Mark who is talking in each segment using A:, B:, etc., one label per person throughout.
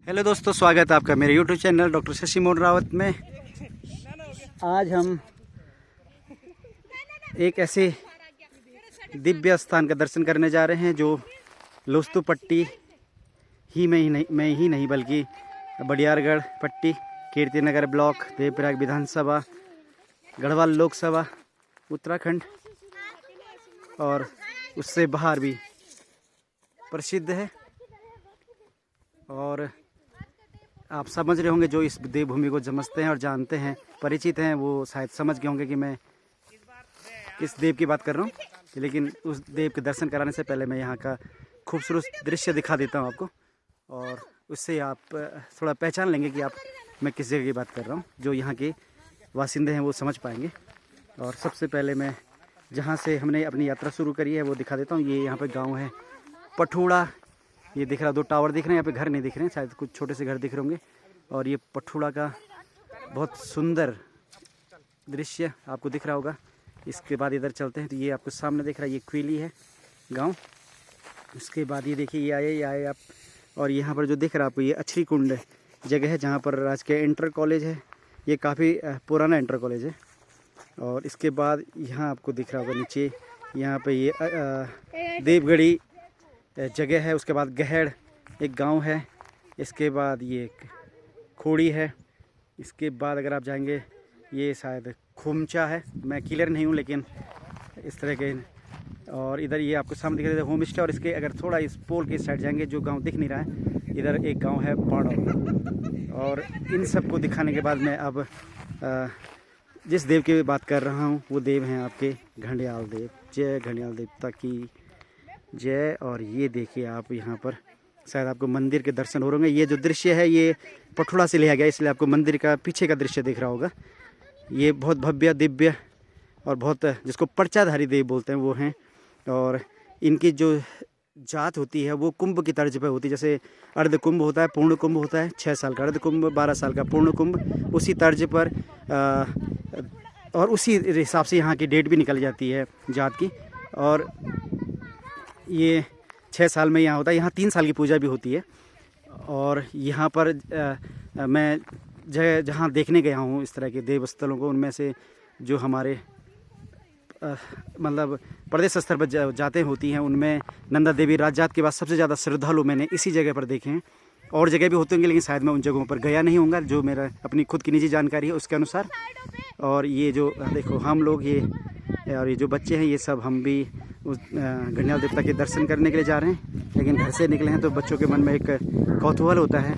A: Hello दोस्तों, स्वागत है आपका मेरे YouTube channel doctor Shashi Mohan Rawat में। आज हम एक ऐसे दिव्य स्थान का दर्शन करने जा रहे हैं जो लोस्तु पट्टी ही नहीं बल्कि बडियारगढ़ पट्टी, कीर्तिनगर ब्लॉक, देवप्रयाग विधानसभा, गढ़वाल लोकसभा, उत्तराखंड और उससे बाहर भी प्रसिद्ध है। और आप समझ रहे होंगे, जो इस देवभूमि को समझते हैं और जानते हैं, परिचित हैं, वो शायद समझ गए होंगे कि मैं किस देव की बात कर रहा हूँ। लेकिन उस देव के दर्शन कराने से पहले मैं यहाँ का खूबसूरत दृश्य दिखा देता हूँ आपको, और उससे आप थोड़ा पहचान लेंगे कि आप मैं किस जगह की बात कर रहा हूँ। जो यहाँ के वासिंदे हैं वो समझ पाएंगे। और सबसे पहले मैं जहाँ से हमने अपनी यात्रा शुरू करी है वो दिखा देता हूँ। ये यहाँ पे गाँव है पठूड़ा। ये दिख रहा, 2 टावर दिख रहे हैं, यहाँ पे घर नहीं दिख रहे हैं, शायद कुछ छोटे से घर दिख रहे होंगे। और ये पठूड़ा का बहुत सुंदर दृश्य आपको दिख रहा होगा। इसके बाद इधर चलते हैं तो ये आपको सामने दिख रहा है, ये क्वेली है गांव। इसके बाद ये देखिए, ये आए आप, और यहाँ पर जो दिख रहा है आपको, ये अछरी कुंड जगह है जहाँ पर राजकीय इंटर कॉलेज है। ये काफ़ी पुराना इंटर कॉलेज है। और इसके बाद यहाँ आपको दिख रहा होगा नीचे, यहाँ पर ये देवगढ़ी जगह है। उसके बाद गहड़ एक गांव है। इसके बाद ये खोड़ी है। इसके बाद अगर आप जाएंगे, ये शायद खुमचा है, मैं क्लियर नहीं हूँ, लेकिन इस तरह के। और इधर ये आपको सामने दिख रहा है होम स्टे। और इसके अगर थोड़ा इस पोल के साइड जाएंगे, जो गांव दिख नहीं रहा है, इधर एक गांव है पाड़ो। और इन सब को दिखाने के बाद मैं अब जिस देव की बात कर रहा हूँ वो देव हैं आपके घंडियाल देव। जय घंडियाल देवता की जय। और ये देखिए आप, यहाँ पर शायद आपको मंदिर के दर्शन हो रहे होंगे। ये जो दृश्य है ये पठूड़ा से लिया गया, इसलिए आपको मंदिर का पीछे का दृश्य दिख रहा होगा। ये बहुत भव्य दिव्य और बहुत, जिसको पर्चाधारी देव बोलते हैं, वो हैं। और इनकी जो जात होती है वो कुंभ की तर्ज पर होती है। जैसे अर्ध कुंभ होता है, पूर्ण कुंभ होता है, 6 साल का अर्ध कुंभ, 12 साल का पूर्ण कुंभ, उसी तर्ज पर और उसी हिसाब से यहाँ की डेट भी निकल जाती है जात की। और ये 6 साल में यहाँ होता है। यहाँ 3 साल की पूजा भी होती है। और यहाँ पर मैं जहाँ देखने गया हूँ इस तरह के देव स्थलों को, उनमें से जो हमारे मतलब प्रदेश स्तर पर जाते होती हैं, उनमें नंदा देवी राजजात के बाद सबसे ज़्यादा श्रद्धालु मैंने इसी जगह पर देखे हैं। और जगह भी होते होंगे, लेकिन शायद मैं उन जगहों पर गया नहीं होऊंगा, जो मेरा अपनी खुद की निजी जानकारी है उसके अनुसार। और ये जो देखो, हम लोग ये और ये जो बच्चे हैं, ये सब हम भी उस घंडियाल देवता के दर्शन करने के लिए जा रहे हैं। लेकिन घर से निकले हैं तो बच्चों के मन में एक कौतूहल होता है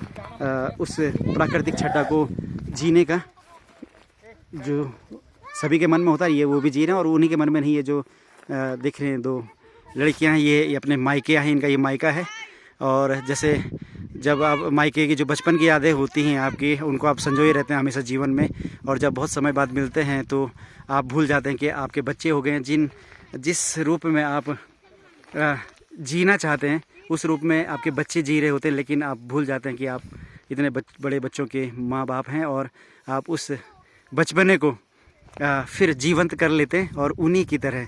A: उस प्राकृतिक छटा को जीने का, जो सभी के मन में होता है। ये वो भी जी रहे हैं, और उन्हीं के मन में नहीं, ये जो दिख रहे हैं 2 लड़कियां हैं, ये अपने मायके हैं, इनका ये मायका है। और जैसे जब आप मायके की जो बचपन की यादें होती हैं आपकी, उनको आप संजोए रहते हैं हमेशा जीवन में। और जब बहुत समय बाद मिलते हैं तो आप भूल जाते हैं कि आपके बच्चे हो गए हैं। जिस रूप में आप जीना चाहते हैं, उस रूप में आपके बच्चे जी रहे होते हैं, लेकिन आप भूल जाते हैं कि आप इतने बड़े बच्चों के माँ बाप हैं। और आप उस बचपने को फिर जीवंत कर लेते हैं और उन्हीं की तरह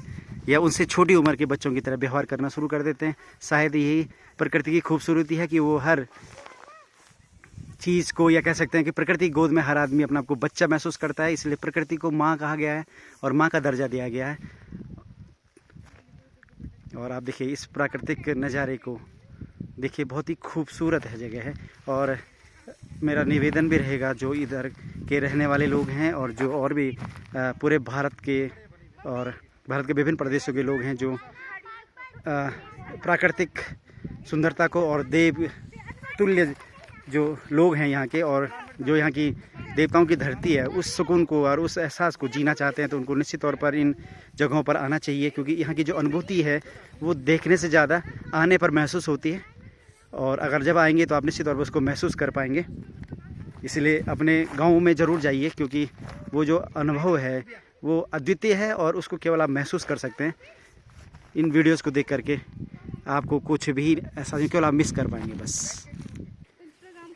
A: या उनसे छोटी उम्र के बच्चों की तरह व्यवहार करना शुरू कर देते हैं। शायद यही प्रकृति की खूबसूरती है कि वो हर चीज़ को, या कह सकते हैं कि प्रकृति की गोद में हर आदमी अपने आप को बच्चा महसूस करता है। इसलिए प्रकृति को माँ कहा गया है और माँ का दर्जा दिया गया है। और आप देखिए इस प्राकृतिक नज़ारे को देखिए, बहुत ही खूबसूरत है जगह है। और मेरा निवेदन भी रहेगा, जो इधर के रहने वाले लोग हैं और जो और भी पूरे भारत के और भारत के विभिन्न प्रदेशों के लोग हैं, जो प्राकृतिक सुंदरता को और देव तुल्य जो लोग हैं यहाँ के, और जो यहाँ की देवताओं की धरती है, उस सुकून को और उस एहसास को जीना चाहते हैं, तो उनको निश्चित तौर पर इन जगहों पर आना चाहिए। क्योंकि यहाँ की जो अनुभूति है वो देखने से ज़्यादा आने पर महसूस होती है। और अगर जब आएंगे तो आप निश्चित तौर पर उसको महसूस कर पाएंगे। इसलिए अपने गाँव में ज़रूर जाइए, क्योंकि वो जो अनुभव है वो अद्वितीय है और उसको केवल आप महसूस कर सकते हैं। इन वीडियोस को देख करके आपको कुछ भी ऐसा नहीं, केवल आप मिस कर पाएंगे बस।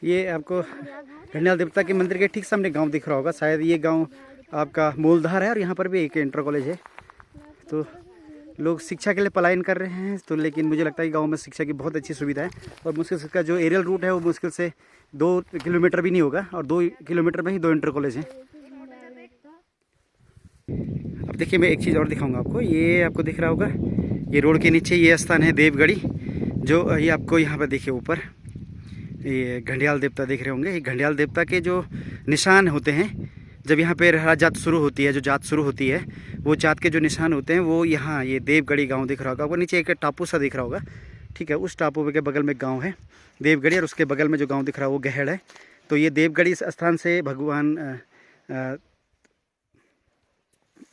A: ये आपको घंडियाल देवता के मंदिर के ठीक सामने गांव दिख रहा होगा। शायद ये गांव आपका मूलधार है, और यहाँ पर भी एक इंटर कॉलेज है। तो लोग शिक्षा के लिए पलायन कर रहे हैं, तो लेकिन मुझे लगता है कि गांव में शिक्षा की बहुत अच्छी सुविधा है। और मुश्किल से इसका जो एरियल रूट है वो मुश्किल से 2 किलोमीटर भी नहीं होगा, और 2 किलोमीटर में ही 2 इंटर कॉलेज हैं। अब देखिए मैं एक चीज़ और दिखाऊंगा आपको। ये आपको दिख रहा होगा, ये रोड के नीचे ये स्थान है देवगढ़ी, जो ये आपको यहाँ पर देखिए ऊपर ये घंडियाल देवता देख रहे होंगे। ये घंडियाल देवता के जो निशान होते हैं, जब यहाँ पे जात शुरू होती है, जो जात शुरू होती है, वो जात के जो निशान होते हैं वो यहाँ ये देवगढ़ी गांव दिख रहा होगा आपको। नीचे एक टापू सा दिख रहा होगा, ठीक है, उस टापू के बगल में गांव है देवगढ़ी, और उसके बगल में जो गांव दिख रहा है वो गहड़ है। तो ये देवगढ़ी स्थान से भगवान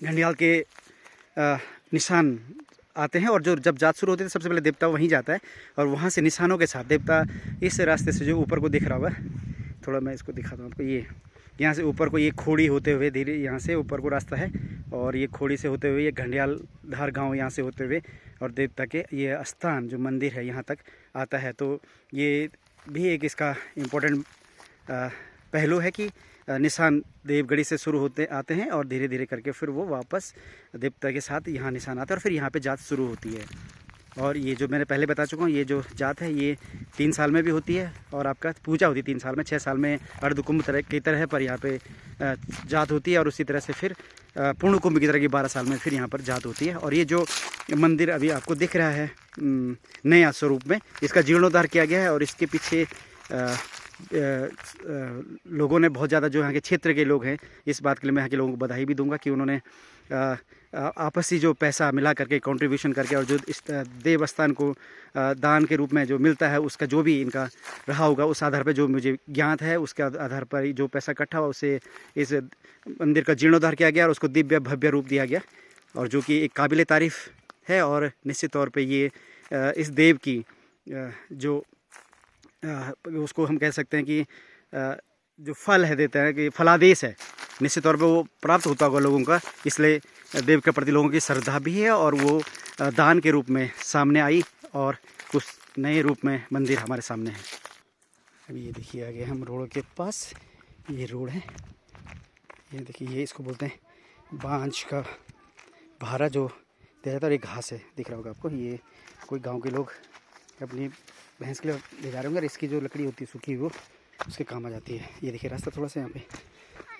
A: घंडियाल के निशान आते हैं, और जो जब जात शुरू होती है सबसे पहले देवता वहीं जाता है, और वहाँ से निशानों के साथ देवता इस रास्ते से जो ऊपर को दिख रहा होगा, थोड़ा मैं इसको दिखाता हूँ आपको। ये यहाँ से ऊपर को ये खोड़ी होते हुए धीरे यहाँ से ऊपर को रास्ता है, और ये खोड़ी से होते हुए ये घंडियाल धार गांव यहाँ से होते हुए और देवता के ये स्थान जो मंदिर है यहाँ तक आता है। तो ये भी एक इसका इम्पोर्टेंट पहलू है कि निशान देवगढ़ी से शुरू होते आते हैं, और धीरे धीरे करके फिर वो वापस देवता के साथ यहाँ निशान आते हैं, और फिर यहाँ पे जात शुरू होती है। और ये जो मैंने पहले बता चुका हूँ, ये जो जात है ये 3 साल में भी होती है, और आपका पूजा होती है 3 साल में। 6 साल में अर्धकुंभ तरह की तरह पर यहाँ पे जात होती है, और उसी तरह से फिर पूर्ण कुंभ की तरह की 12 साल में फिर यहाँ पर जात होती है। और ये जो मंदिर अभी आपको दिख रहा है नया स्वरूप में, इसका जीर्णोद्धार किया गया है, और इसके पीछे लोगों ने बहुत ज़्यादा, जो यहाँ के क्षेत्र के लोग हैं, इस बात के लिए मैं यहाँ के लोगों को बधाई भी दूंगा कि उन्होंने आपसी जो पैसा मिला करके कंट्रीब्यूशन करके, और जो इस देवस्थान को दान के रूप में जो मिलता है, उसका जो भी इनका रहा होगा उस आधार पर, जो मुझे ज्ञात है उसके आधार पर जो पैसा इकट्ठा हुआ उससे इस मंदिर का जीर्णोद्धार किया गया, और उसको दिव्य भव्य रूप दिया गया, और जो कि एक काबिल तारीफ़ है। और निश्चित तौर पर ये इस देव की जो उसको हम कह सकते हैं कि जो फल है देते हैं कि फलादेश है, निश्चित तौर पे वो प्राप्त होता होगा लोगों का। इसलिए देव के प्रति लोगों की श्रद्धा भी है, और वो दान के रूप में सामने आई, और कुछ नए रूप में मंदिर हमारे सामने है। अभी ये देखिए आगे हम रोड के पास, ये रोड है, ये देखिए, ये इसको बोलते हैं बांझ का भारा जो दिया जाता है, और एक घास है दिख रहा होगा आपको। ये कोई गाँव के लोग अपनी भैंस के लिए ले जा रहे होंगे, और इसकी जो लकड़ी होती है सूखी वो उसके काम आ जाती है। ये देखिए रास्ता थोड़ा सा यहाँ पे,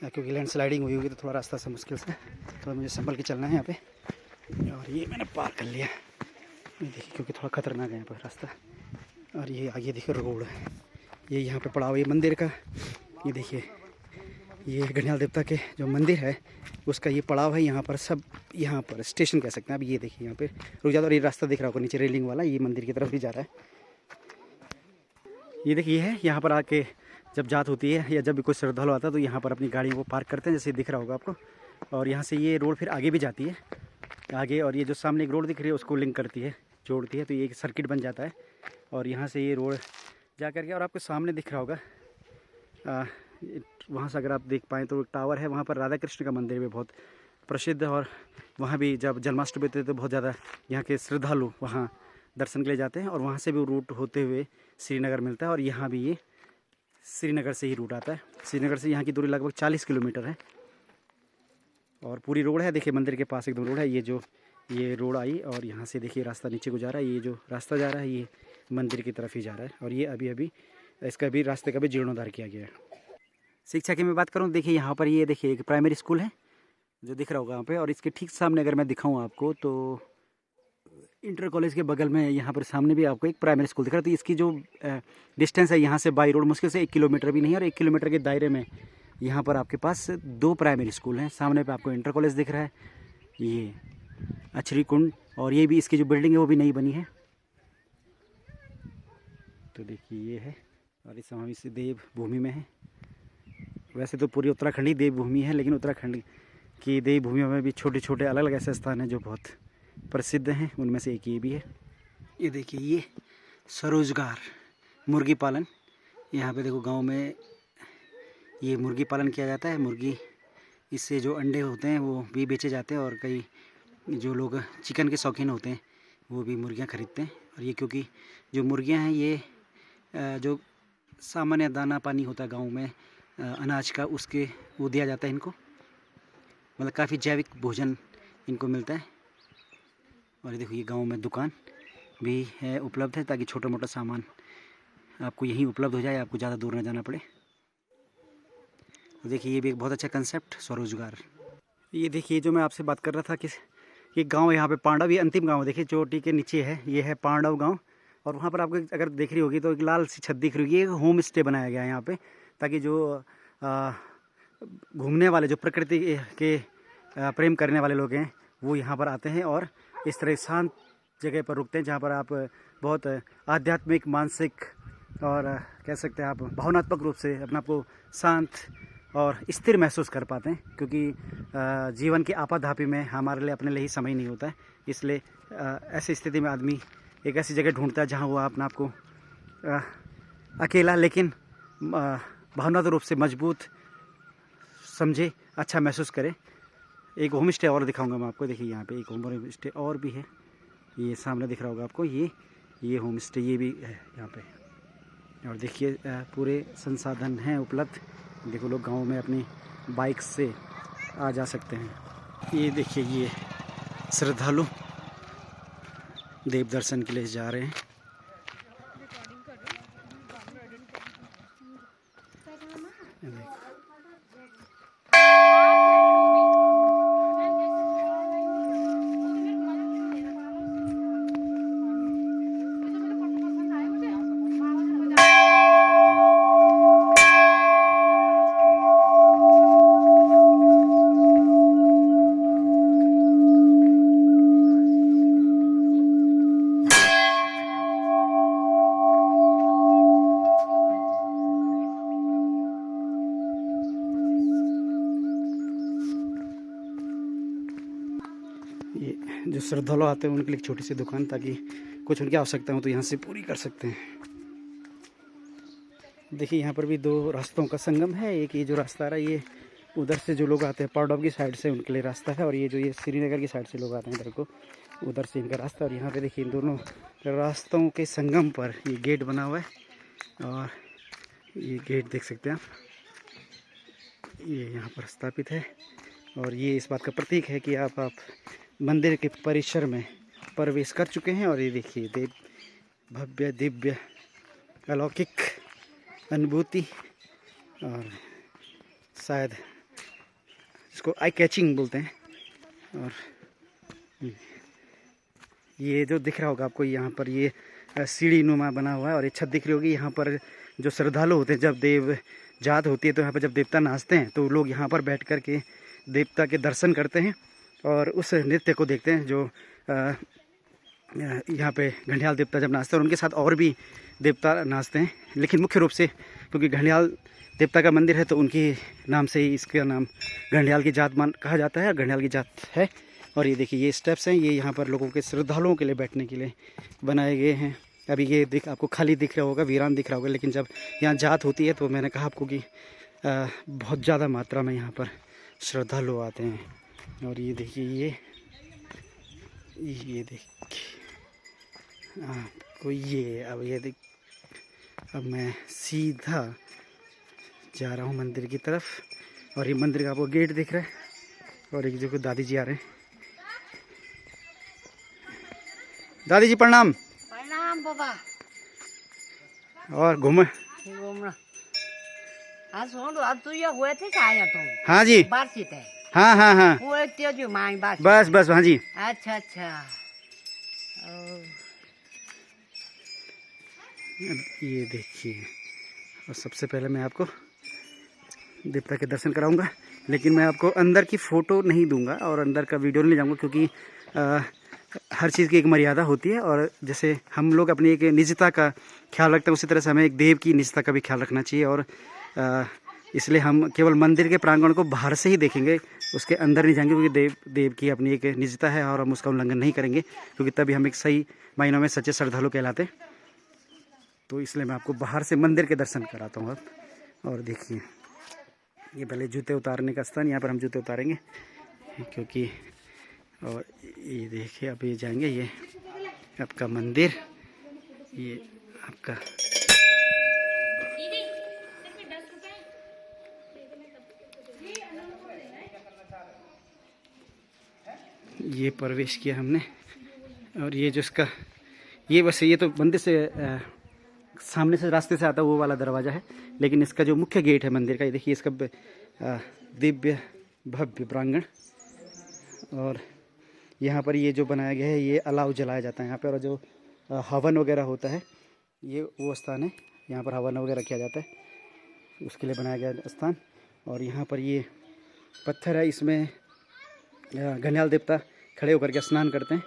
A: क्योंकि लैंड स्लाइडिंग हुई होगी तो थोड़ा रास्ता सा मुश्किल से, थोड़ा मुझे संभल के चलना है यहाँ पे। और ये मैंने पार कर लिया, ये देखिए, क्योंकि थोड़ा खतरनाक है यहाँ पर रास्ता। और ये आगे देखिए रोड है, ये यहाँ पे पड़ा हुआ ये मंदिर का, ये देखिए, ये घंडियाल देवता के जो मंदिर है उसका ये पड़ाव है यहाँ पर, सब यहाँ पर स्टेशन कह सकते हैं। अब ये देखिए यहाँ पे रुक जाता, और ये रास्ता दिख रहा होगा नीचे रेलिंग वाला, ये मंदिर की तरफ भी जा रहा है। ये देखिए, ये है यहाँ पर आके जब जात होती है या जब भी कोई श्रद्धालु आता है तो यहाँ पर अपनी गाड़ी वो पार्क करते हैं, जैसे दिख रहा होगा आपको। और यहाँ से ये रोड फिर आगे भी जाती है आगे, और ये जो सामने एक रोड दिख रही है उसको लिंक करती है, जोड़ती है, तो ये एक सर्किट बन जाता है। और यहाँ से ये रोड जा करके, और आपको सामने दिख रहा होगा वहाँ से अगर आप देख पाएँ तो एक टावर है, वहाँ पर राधा कृष्ण का मंदिर भी बहुत प्रसिद्ध है। और वहाँ भी जब जन्माष्टमी होती है तो बहुत ज़्यादा यहाँ के श्रद्धालु वहाँ दर्शन के लिए जाते हैं, और वहाँ से भी रूट होते हुए श्रीनगर मिलता है। और यहाँ भी ये श्रीनगर से ही रूट आता है। श्रीनगर से यहाँ की दूरी लगभग 40 किलोमीटर है, और पूरी रोड है, देखिए मंदिर के पास एकदम रोड है। ये रोड आई, और यहाँ से देखिए रास्ता नीचे को जा रहा है, ये जो रास्ता जा रहा है ये मंदिर की तरफ ही जा रहा है। और ये अभी इसका भी रास्ते का भी जीर्णोद्धार किया गया है। शिक्षा की मैं बात करूँ, देखिए यहाँ पर ये देखिए एक प्राइमरी स्कूल है जो दिख रहा होगा यहाँ पे, और इसके ठीक सामने अगर मैं दिखाऊँ आपको तो इंटर कॉलेज के बगल में यहाँ पर सामने भी आपको एक प्राइमरी स्कूल दिख रहा है। तो इसकी जो डिस्टेंस है यहाँ से बाई रोड मुश्किल से 1 किलोमीटर भी नहीं है, और 1 किलोमीटर के दायरे में यहाँ पर आपके पास 2 प्राइमरी स्कूल हैं। सामने पे आपको इंटर कॉलेज दिख रहा है, ये अछरी कुंड, और ये भी इसकी जो बिल्डिंग है वो भी नई बनी है। तो देखिए ये है, और इस समय इस देव भूमि में है। वैसे तो पूरी उत्तराखंड ही देवभूमि है, लेकिन उत्तराखंड की देवभूमि में भी छोटे छोटे अलग अलग ऐसे स्थान हैं जो बहुत प्रसिद्ध हैं, उनमें से एक ये भी है। ये देखिए, ये स्वरोजगार मुर्गी पालन, यहाँ पे देखो गांव में ये मुर्गी पालन किया जाता है। मुर्गी, इससे जो अंडे होते हैं वो भी बेचे जाते हैं, और कई जो लोग चिकन के शौकीन होते हैं वो भी मुर्गियाँ खरीदते हैं। और ये क्योंकि जो मुर्गियाँ हैं ये जो सामान्य दाना पानी होता है गाँव में अनाज का, उसके वो दिया जाता है इनको, मतलब काफ़ी जैविक भोजन इनको मिलता है। और ये देखो ये गांव में दुकान भी है, उपलब्ध है, ताकि छोटा मोटा सामान आपको यहीं उपलब्ध हो जाए, आपको ज़्यादा दूर न जाना पड़े। तो देखिए ये भी एक बहुत अच्छा कंसेप्ट, स्वरोजगार। ये देखिए जो मैं आपसे बात कर रहा था कि ये गांव यहाँ पे पांडव, ये अंतिम गांव देखिए चोटी के नीचे है, ये है पांडव गांव। और वहाँ पर आपको अगर देख रही होगी तो एक लाल सी छत दिख रही होगी, ये होम स्टे बनाया गया है यहाँ पे, ताकि जो घूमने वाले, जो प्रकृति के प्रेम करने वाले लोग हैं वो यहाँ पर आते हैं और इस तरह शांत जगह पर रुकते हैं, जहाँ पर आप बहुत आध्यात्मिक, मानसिक और कह सकते हैं आप भावनात्मक रूप से अपने आप को शांत और स्थिर महसूस कर पाते हैं। क्योंकि जीवन की आपाधापी में हमारे लिए अपने लिए ही समय नहीं होता है, इसलिए ऐसी स्थिति में आदमी एक ऐसी जगह ढूंढता है जहाँ वो अपने आप को अकेला लेकिन भावनात्मक रूप से मजबूत समझे, अच्छा महसूस करे। एक होम स्टे और दिखाऊंगा मैं आपको, देखिए यहाँ पे एक होम स्टे और भी है, ये सामने दिख रहा होगा आपको, ये होम स्टे ये भी है यहाँ पे। और देखिए पूरे संसाधन हैं उपलब्ध। देखो लोग गांव में अपनी बाइक से आ जा सकते हैं। ये देखिए ये श्रद्धालु देव दर्शन के लिए जा रहे हैं। ये जो श्रद्धालु आते हैं उनके लिए एक छोटी सी दुकान, ताकि कुछ उनकी आवश्यकता हो तो यहाँ से पूरी कर सकते हैं। देखिए यहाँ पर भी दो रास्तों का संगम है। एक ये जो रास्ता आ रहा है ये उधर से जो लोग आते हैं पाड़ौब की साइड से उनके लिए रास्ता है, और ये जो ये श्रीनगर की साइड से लोग आते हैं इधर को, उधर से इनका रास्ता। और यहाँ पे देखिए इन दोनों रास्तों के संगम पर ये गेट बना हुआ है, और ये गेट देख सकते हैं आप, ये यहाँ पर स्थापित है। और ये इस बात का प्रतीक है कि आप मंदिर के परिसर में प्रवेश कर चुके हैं। और ये देखिए देव भव्य दिव्य अलौकिक अनुभूति, और शायद इसको आई कैचिंग बोलते हैं। और ये जो दिख रहा होगा आपको यहाँ पर ये सीढ़ी नुमा बना हुआ है, और ये छत दिख रही होगी। यहाँ पर जो श्रद्धालु होते हैं, जब देव जात होती है तो यहाँ पर जब देवता नाचते हैं तो लोग यहाँ पर बैठ कर के देवता के दर्शन करते हैं और उस नृत्य को देखते हैं। जो यहाँ पे घंटियाल देवता जब नाचते हैं और उनके साथ और भी देवता नाचते हैं, लेकिन मुख्य रूप से क्योंकि घंटियाल देवता का मंदिर है तो उनके नाम से ही इसका नाम घंटियाल की जात कहा जाता है, घंटियाल की जात है। और ये देखिए ये स्टेप्स हैं, ये यहाँ पर लोगों के श्रद्धालुओं के लिए बैठने के लिए बनाए गए हैं। अभी ये आपको खाली दिख रहा होगा, वीरान दिख रहा होगा, लेकिन जब यहाँ जात होती है तो मैंने कहा आपको कि बहुत ज़्यादा मात्रा में यहाँ पर श्रद्धालु आते हैं। और ये देखिए ये देखिए आपको ये अब मैं सीधा जा रहा हूँ मंदिर की तरफ, और ये मंदिर का आपको गेट दिख रहा है। और एक जो दादी जी आ रहे हैं। दादी जी प्रणाम।
B: प्रणाम बाबा।
A: और घूमना
B: आज तू ये हुए थे आया तुम?
A: हाँ जी
B: बातचीत है।
A: हाँ हाँ हाँ
B: हुए थे जो माई बात।
A: बस बस हाँ जी।
B: अच्छा अच्छा।
A: ये देखिए, और सबसे पहले मैं आपको देवता के दर्शन कराऊंगा, लेकिन मैं आपको अंदर की फ़ोटो नहीं दूंगा और अंदर का वीडियो नहीं जाऊंगा, क्योंकि हर चीज़ की एक मर्यादा होती है। और जैसे हम लोग अपनी एक निजता का ख्याल रखते हैं, उसी तरह से हमें एक देव की निजता का भी ख्याल रखना चाहिए। और इसलिए हम केवल मंदिर के प्रांगण को बाहर से ही देखेंगे, उसके अंदर नहीं जाएंगे, क्योंकि देव की अपनी एक निजता है और हम उसका उल्लंघन नहीं करेंगे, क्योंकि तभी हम एक सही मायनों में सच्चे श्रद्धालु कहलाते हैं। तो इसलिए मैं आपको बाहर से मंदिर के दर्शन कराता हूँ अब। और देखिए ये पहले जूते उतारने का स्थान, यहाँ पर हम जूते उतारेंगे क्योंकि, और ये देखिए अब ये जाएंगे, ये आपका मंदिर, ये आपका ये प्रवेश किया हमने और ये जो इसका ये वैसे ये तो मंदिर से सामने से रास्ते से आता वो वाला दरवाज़ा है, लेकिन इसका जो मुख्य गेट है मंदिर का, ये देखिए इसका दिव्य भव्य प्रांगण। और यहाँ पर ये जो बनाया गया है ये अलाव जलाया जाता है यहाँ पर, और जो हवन वगैरह होता है ये वो स्थान है, यहाँ पर हवन वगैरह किया जाता है, उसके लिए बनाया गया स्थान। और यहाँ पर ये पत्थर है, इसमें घनियाल देवता खड़े होकर के स्नान करते हैं,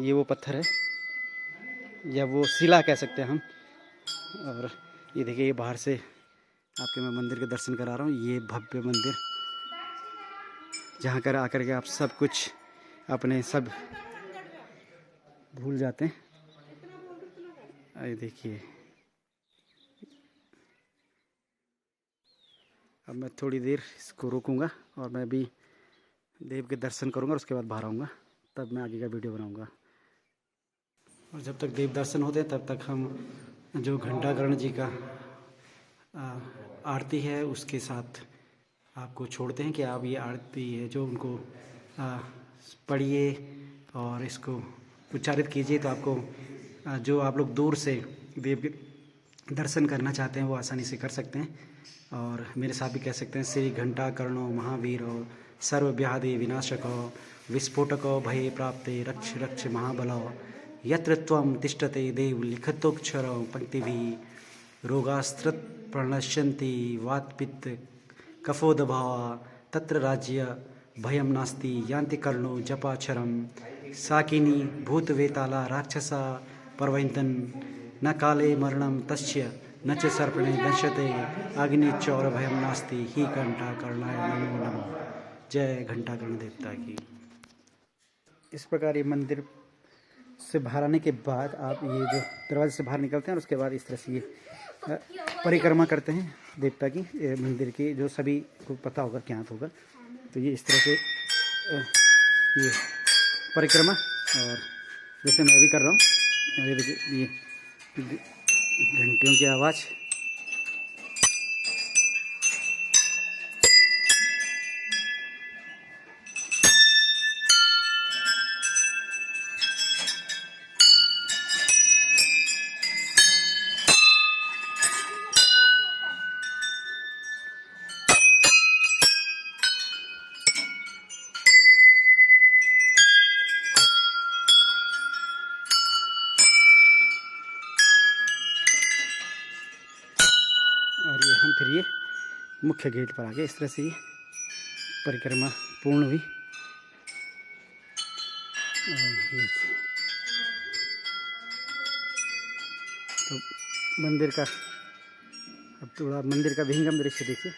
A: ये वो पत्थर है या वो शिला कह सकते हैं हम। और ये देखिए ये बाहर से आपके मैं मंदिर के दर्शन करा रहा हूँ, ये भव्य मंदिर जहाँ कर आकर के आप सब कुछ अपने सब भूल जाते हैं। ये देखिए अब मैं थोड़ी देर इसको रोकूंगा और मैं भी देव के दर्शन करूंगा और उसके बाद बाहर आऊँगा, तब मैं आगे का वीडियो बनाऊंगा। और जब तक देव दर्शन होते हैं तब तक हम जो घंटाकर्ण जी का आरती है उसके साथ आपको छोड़ते हैं कि आप ये आरती है जो उनको पढ़िए और इसको उच्चारित कीजिए, तो आपको जो आप लोग दूर से देव के दर्शन करना चाहते हैं वो आसानी से कर सकते हैं। और मेरे साथ भी कह सकते हैं, श्री घंटाकर्णो महावीरो सर्वव्याधि विनाशको विस्फोटको भये प्राप्ते रक्ष रक्ष महाबलो यत्र त्वं तिष्ठते देव लिखितोक्षरो पंक्तिभिः रोगास्त्रत प्रणश्यन्ति वातपित्त कफोदभावा तत्र राज्य भयं नास्ति यान्ति कर्णो जपाक्षरं साकिनी भूतवेताला राक्षसा परवैन्तन न काले मरणं तस्य न च सर्पणे दंशते अग्निचौर भयं नास्ति ही घंटाकर्णाय नमो नमः। जय घंटाकर्ण देवता की। इस प्रकार ये मंदिर से बाहर आने के बाद आप ये जो दरवाजे से बाहर निकलते हैं और उसके बाद इस तरह से ये परिक्रमा करते हैं देवता की, मंदिर की, जो सभी को पता होगा क्या होगा। तो ये इस तरह से ये परिक्रमा, और जैसे मैं भी कर रहा हूँ, ये देखिए ये घंटियों की आवाज़। और ये हम फिर ये मुख्य गेट पर आ गए। इस तरह से ये परिक्रमा पूर्ण हुई। तो मंदिर का अब थोड़ा मंदिर का विहंगम दृश्य देखिए।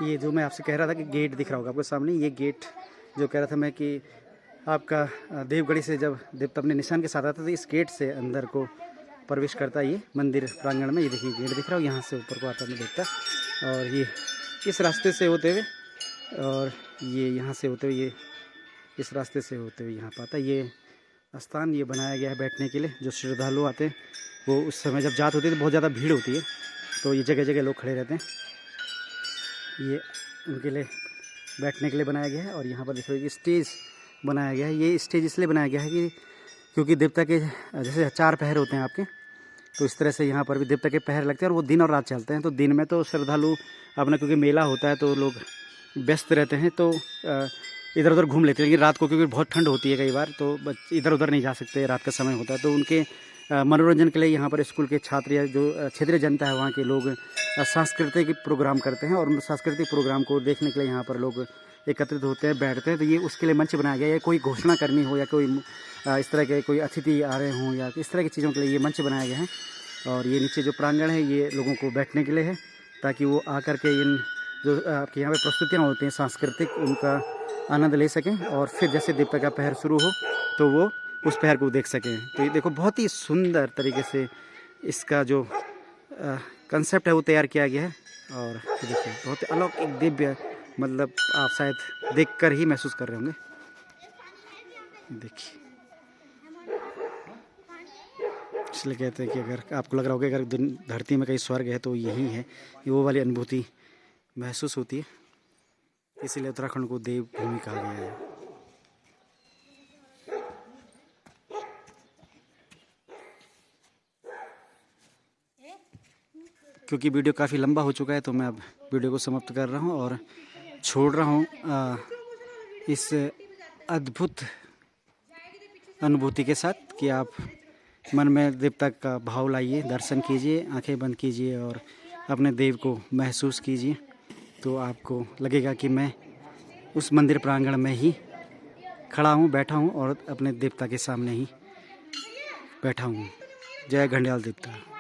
A: ये जो मैं आपसे कह रहा था कि गेट दिख रहा होगा आपको सामने, ये गेट जो कह रहा था मैं कि आपका देवगढ़ी से जब देवता अपने निशान के साथ आता है तो इस गेट से अंदर को प्रवेश करता है ये मंदिर प्रांगण में। ये देखिए गेट दिख रहा हो, यहाँ से ऊपर को आता है देवता, और ये इस रास्ते से होते हुए और ये यहाँ से होते हुए ये इस रास्ते से होते हुए यहाँ पर आता है। ये स्थान ये बनाया गया है बैठने के लिए। जो श्रद्धालु आते हैं वो उस समय जब जात होती है तो बहुत ज़्यादा भीड़ होती है, तो ये जगह जगह लोग खड़े रहते हैं, ये उनके लिए बैठने के लिए बनाया गया है। और यहाँ पर देखो स्टेज बनाया गया है। ये स्टेज इसलिए बनाया गया है कि क्योंकि देवता के जैसे 4 पहर होते हैं आपके, तो इस तरह से यहाँ पर भी देवता के पहर लगते हैं और वो दिन और रात चलते हैं। तो दिन में तो श्रद्धालु अपना क्योंकि मेला होता है तो लोग व्यस्त रहते हैं, तो इधर उधर घूम लेते हैं, लेकिन रात को क्योंकि बहुत ठंड होती है कई बार तो इधर उधर नहीं जा सकते, रात का समय होता है, तो उनके मनोरंजन के लिए यहाँ पर स्कूल के छात्र या जो क्षेत्रीय जनता है वहाँ के लोग सांस्कृतिक प्रोग्राम करते हैं, और उन सांस्कृतिक प्रोग्राम को देखने के लिए यहाँ पर लोग एकत्रित होते हैं, बैठते हैं। तो ये उसके लिए मंच बनाया गया है। कोई घोषणा करनी हो या कोई इस तरह के कोई अतिथि आ रहे हों या इस तरह की चीज़ों के लिए ये मंच बनाया गया है। और ये नीचे जो प्रांगण है ये लोगों को बैठने के लिए है, ताकि वो आकर के इन जो आपके यहाँ पे प्रस्तुतियाँ होती हैं सांस्कृतिक, उनका आनंद ले सकें, और फिर जैसे देवता का पहर शुरू हो तो वो उस पहर को देख सकें। तो ये देखो बहुत ही सुंदर तरीके से इसका जो कंसेप्ट है वो तैयार किया गया है। और देखिए बहुत ही अलौकिक दिव्य, मतलब आप शायद देखकर ही महसूस कर रहे होंगे। देखिए इसलिए कहते हैं कि अगर आपको लग रहा होगा अगर धरती में कहीं स्वर्ग है तो यही है, वो वाली अनुभूति महसूस होती है। इसीलिए उत्तराखंड को देवभूमि कहा गया है। क्योंकि वीडियो काफ़ी लंबा हो चुका है तो मैं अब वीडियो को समाप्त कर रहा हूँ और छोड़ रहा हूँ इस अद्भुत अनुभूति के साथ कि आप मन में देवता का भाव लाइए, दर्शन कीजिए, आंखें बंद कीजिए और अपने देव को महसूस कीजिए। तो आपको लगेगा कि मैं उस मंदिर प्रांगण में ही खड़ा हूँ, बैठा हूँ और अपने देवता के सामने ही बैठा हूँ। जय घंडियाल देवता।